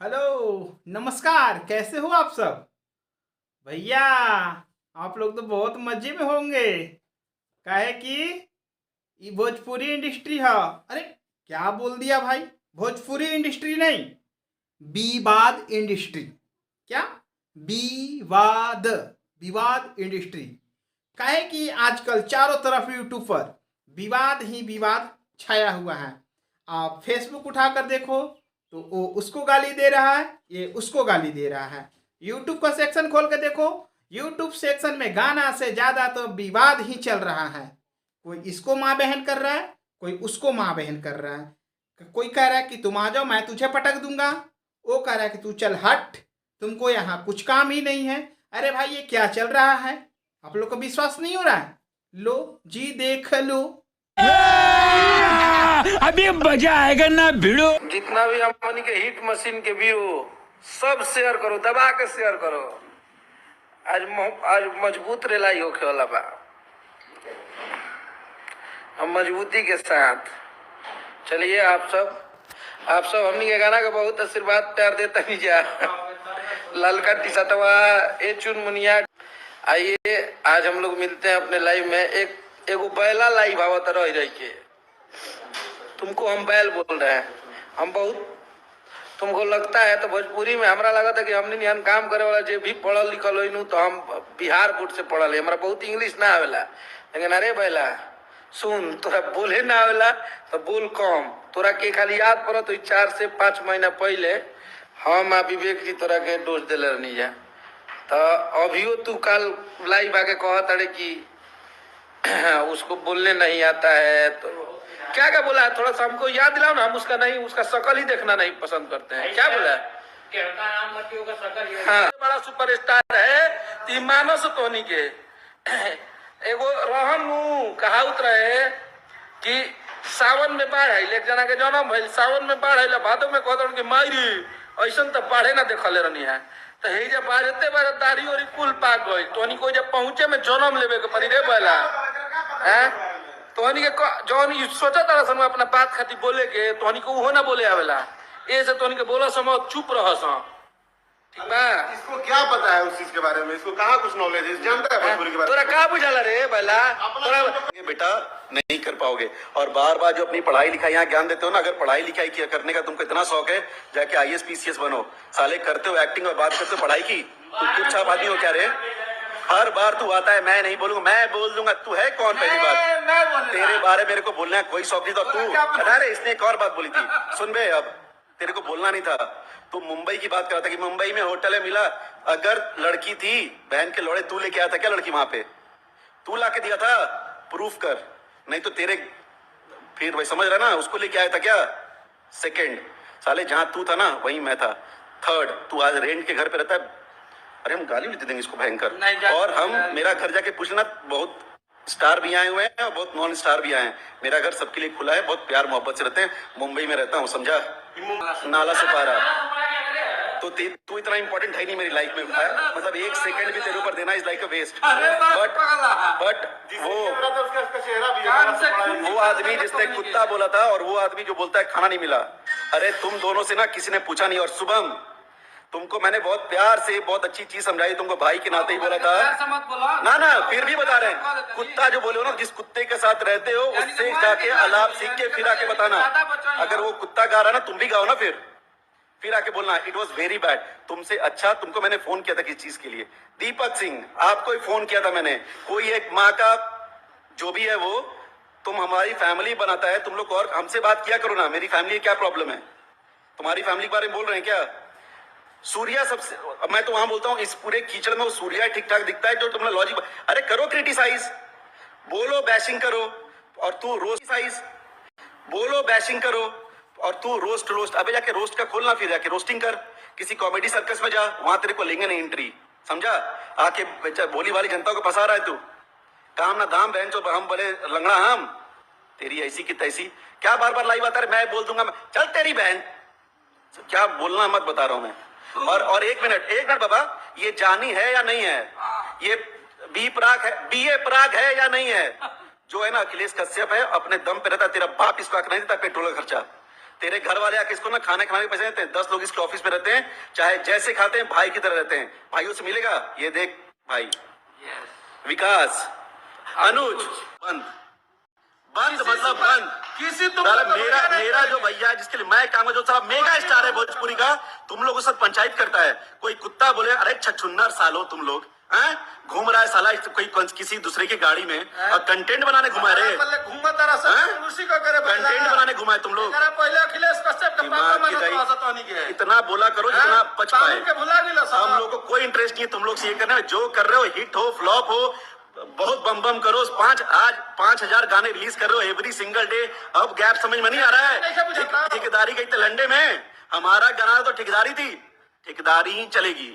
Hello, नमस्कार। कैसे हो आप सब? भैया, आप लोग तो बहुत मजे में होंगे। काहे कि ये भोजपुरी इंडस्ट्री है। अरे, क्या बोल दिया भाई? भोजपुरी इंडस्ट्री नहीं, विवाद इंडस्ट्री। क्या? विवाद, विवाद इंडस्ट्री। काहे कि आजकल चारों तरफ यूट्यूब पर विवाद ही विवाद छाया हुआ है। आप फेसबुक उठाकर देखो तो वो उसको गाली दे रहा है, ये उसको गाली दे रहा है। यूट्यूब का सेक्शन खोल कर देखो, यूट्यूब सेक्शन में गाना से ज्यादा तो विवाद ही चल रहा है। कोई इसको माँ बहन कर रहा है, कोई उसको माँ बहन कर रहा है। कोई कह रहा है कि तुम आ जाओ, मैं तुझे पटक दूंगा। वो कह रहा है कि तू चल हट, तुमको यहाँ कुछ काम ही नहीं है। अरे भाई, ये क्या चल रहा है? आप लोग को विश्वास नहीं हो रहा है? लो जी, देख लो। अभी मजा आएगा ना भिड़ो। जितना भी अंबानी के हिट मशीन के व्यू सब शेयर करो, दबा के शेयर करो। आज मजबूत रेलाई होके वाला बा। हम मजबूती के साथ चलिए। आप सब हमनी के गाना का बहुत आशीर्वाद प्यार देता नहीं जा। ललका टी शर्टवा ए चुन मुनिया। आइए, आज हम लोग मिलते हैं अपने लाइव में। एगो बैला लाइव आवत रह के तुमको हम बैल बोल रहे हैं। हम बहुत तुमको लगता है तो भोजपुरी में हमरा लगा था कि हमने नियन काम करे वाला जे भी पढ़ल लिखल हो तो हम बिहार बोर्ड से पढ़ल है। हमरा बहुत इंग्लिश ना आवेला, लेकिन अरे बैला सुन, तोरा बोले ना आवेला तो बोल कम। तोरा के खाली याद पड़ा तो 4 से 5 महीना पहले हम आ विवेक जी तोरा के डोज दिले रहनी जा। तो अभियो तू कल लाइव आके कहत अरे कि उसको बोलने नहीं आता है। तो क्या क्या बोला? थोड़ा सा हमको याद दिलाओ ना। हम उसका नहीं, उसका शकल ही देखना नहीं पसंद करते हैं। क्या बोला? हाँ, बड़ा सुपरस्टार है ती मानस तोनी के। एगो रहन कहावत रहे कि सावन में बाढ़ आई, एक जना के जन्म भइल, सावन में बाढ़ आइला, भादो में कहत कि मायरी ऐसन तो बाढ़े ना देखले रहनी है। तो हे जब बाढ़ते बाढ़ दाढ़ी और कुल पाक गई, तोनी को जब पहुंचे में जन्म लेवे के पड़ी रे बैला है। तोहनी के जौन सोचा तारा सन अपना बात खातिर बोले के, तोहनी को उहो ना बोले आवेला। ए से तोहनी के बोला समय चुप रह सा। ठीक बा? इसको क्या पता है उस चीज के बारे में? इसको कहाँ कुछ नॉलेज है? जानता है भोजपुरी के बारे तोरा का बुझाला रे बैला? तोरा बेटा नहीं कर पाओगे। और बार बार जो अपनी पढ़ाई लिखाई यहाँ ज्ञान देते हो ना, अगर पढ़ाई लिखाई किया करने का तुमको इतना शौक है, जाके IAS PCS बनो। साले करते हो एक्टिंग और बात करते हो पढ़ाई की। तू चुपचाप आदमी हो क्या रे? हर बार तू आता है मैं नहीं बोलूंगा, मैं बोल दूंगा। तू है कौन? पहली बात तेरे बारे मेरे को बोलना है कोई शौक नहीं था। तू अरे इसने एक और बात बोली थी, सुन बे। अब तेरे को बोलना नहीं था। तू मुंबई की बात कर रहा था कि मुंबई में होटल है मिला। अगर लड़की थी बहन के लौड़े, तू लेके आया था क्या लड़की? वहां पे तू ला के दिया था? प्रूफ कर, नहीं तो तेरे फिर वही समझ रहा ना, उसको लेके आया था क्या? सेकंड, साले जहां तू था ना वहीं मैं था। थर्ड, तू आज रेंट के घर पे रहता है। अरे हम गाली भी दे देंगे इसको भयंकर। और हम मेरा घर जाके पूछना, बहुत स्टार भी आए हुए हैं और बहुत नॉन स्टार भी आए हैं। मेरा घर सबके लिए खुला है, बहुत प्यार मोहब्बत से रहते हैं। मुंबई में रहता हूँ, समझा? नाला से पारा। तो तू इतना इंपॉर्टेंट है नहीं मेरी लाइफ में। मतलब 1 सेकंड भी तेरे ऊपर देना is like a waste. But वो आदमी जिसने कुत्ता बोला था और वो आदमी जो बोलता है खाना नहीं मिला, अरे तुम दोनों से ना किसी ने पूछा नहीं। और शुभम, तुमको मैंने बहुत प्यार से बहुत अच्छी चीज समझाई, तुमको भाई के नाते ही बोला था ना। ना फिर भी बता रहे हैं, कुत्ता जो बोले हो ना, जिस कुत्ते के साथ रहते हो उससे जाके अलाप सीख के फिर आके बताना। अगर वो कुत्ता गा रहा ना, तुम भी गाओ ना, फिर आके बोलना इट वॉज वेरी बैड। तुमसे अच्छा तुमको मैंने फोन किया था किस चीज के लिए? दीपक सिंह, आपको ही फोन किया था मैंने। कोई एक माँ का जो भी है वो, तुम हमारी फैमिली बनाता है तुम लोग, और हमसे बात किया करो ना। मेरी फैमिली क्या प्रॉब्लम है? तुम्हारी फैमिली के बारे में बोल रहे हैं क्या? सूर्या सबसे, मैं तो वहां बोलता हूँ इस पूरे कीचड़ में वो सूर्या ठीक ठाक दिखता है जो तुमने लॉजिक। अरे करो क्रिटिसाइज, बोलो बैशिंग करो, और तू रोस्ट बोलो बैशिंग करो और तू रोस्ट। अबे जाके रोस्ट का खोलना, फिर जाके रोस्टिंग कर। किसी कॉमेडी सर्कस में जा, वहां तेरे को लेंगे नहीं एंट्री, समझा? आके भोली वाली जनता को फंसा रहा है तू। काम ना दाम बहन चो, हम बोले लंगड़ा हम। तेरी ऐसी की तैसी, क्या बार बार लाइव आता है? मैं बोल दूंगा, चल तेरी बहन, क्या बोलना मत बता रहा हूं मैं। और एक मिनट बाबा, ये जानी है या नहीं है? ये BA पराग है या नहीं है? जो है ना अखिलेश कश्यप है, अपने दम पे रहता। तेरा बाप इसको नहीं देता पेट्रोल का खर्चा। तेरे घर वाले आके इसको ना खाने खाने के पैसे देते हैं। 10 लोग इसके ऑफिस में रहते हैं, चाहे जैसे खाते हैं भाई की तरह रहते हैं। भाइयों से मिलेगा, ये देख भाई विकास अनुज बंद बंद मतलब बंद। किसी तुम मेरा जो भैया है जिसके लिए मैं काम जो सारा मेगा स्टार है भोजपुरी का, तुम लोगों से पंचायत करता है। कोई कुत्ता बोले अरे छछुन्नर सालो तुम लोग हैं, घूम रहा है साला कोई किसी दूसरे की गाड़ी में और कंटेंट बनाने घुमा रहे, कंटेंट बनाने घुमाए तुम लोग। पहले अखिलेश कश्यप के पापा मानो तो आसतवानी के इतना बोला करो जितना पच पाए। भुला गेला सब। हम लोग को कोई इंटरेस्ट नहीं है तुम लोग से ये करने में। जो कर रहे हो हिट हो फ्लॉप हो, बहुत बम बम करो। आज 5,000 गाने रिलीज कर रहे हो एवरी सिंगल डे। अब गैप समझ में नहीं आ रहा है। ठेकेदारी गई तो लंडे में, हमारा गाना तो ठेकेदारी थी, ठेकेदारी ही चलेगी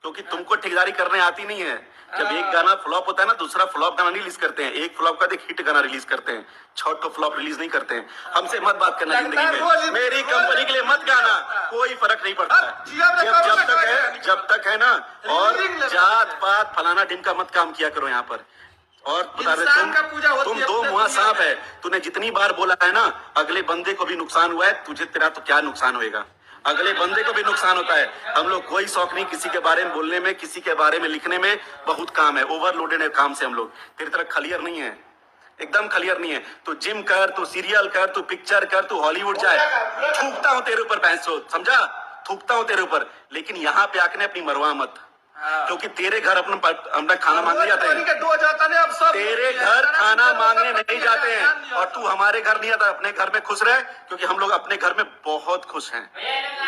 क्योंकि तुमको ठेकेदारी करने आती नहीं है। जब एक गाना फ्लॉप होता है ना, दूसरा फ्लॉप गाना नहीं रिलीज करते हैं। एक फ्लॉप का एक हिट गाना रिलीज करते हैं, 6 फ्लॉप रिलीज नहीं करते हैं। हमसे मत बात करना जिंदगी में, मेरी कंपनी के लिए मत गाना, कोई फर्क नहीं पड़ता है। जब तक है ना, और जात पात फलाना ढिमका मत काम किया करो यहाँ पर। और बता रहे तुम दो मुँह सांप है। तूने जितनी बार बोला है ना, अगले बंदे को भी नुकसान हुआ है, तुझे तेरा तो क्या नुकसान होएगा, अगले बंदे को भी नुकसान होता है। हम लोग कोई शौक नहीं किसी के बारे में बोलने में, किसी के बारे में लिखने में। बहुत काम है, ओवरलोडेड है काम से हम लोग। तेरी तरह खलियर नहीं है, एकदम खलियर नहीं है। तू जिम कर, तू सीरियल कर, तू पिक्चर कर, तू हॉलीवुड जाए, थूकता हूँ तेरे ऊपर पैसों, समझा, थूकता हूँ तेरे ऊपर। लेकिन यहाँ पे आके अपनी मरवा मत, क्योंकि तेरे घर अपना खाना मांगने जाते हैं। तेरे घर खाना मांगने नहीं जाते हैं और तू हमारे घर नहीं आता। अपने घर में खुश रहे, क्योंकि हम लोग अपने घर में बहुत खुश हैं।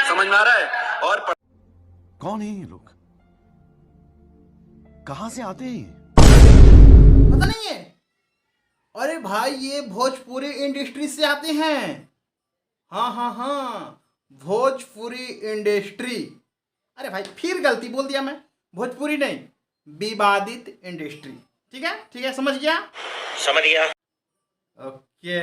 समझ में आ रहा है? और कौन है ये लोग, कहां से आते हैं? पता नहीं है। अरे भाई ये भोजपुरी इंडस्ट्री से आते हैं। हाँ, भोजपुरी इंडस्ट्री। अरे भाई फिर गलती बोल दिया मैं, भोजपुरी नहीं, विवादित इंडस्ट्री। ठीक है, समझ गया। समझ गया। ओके।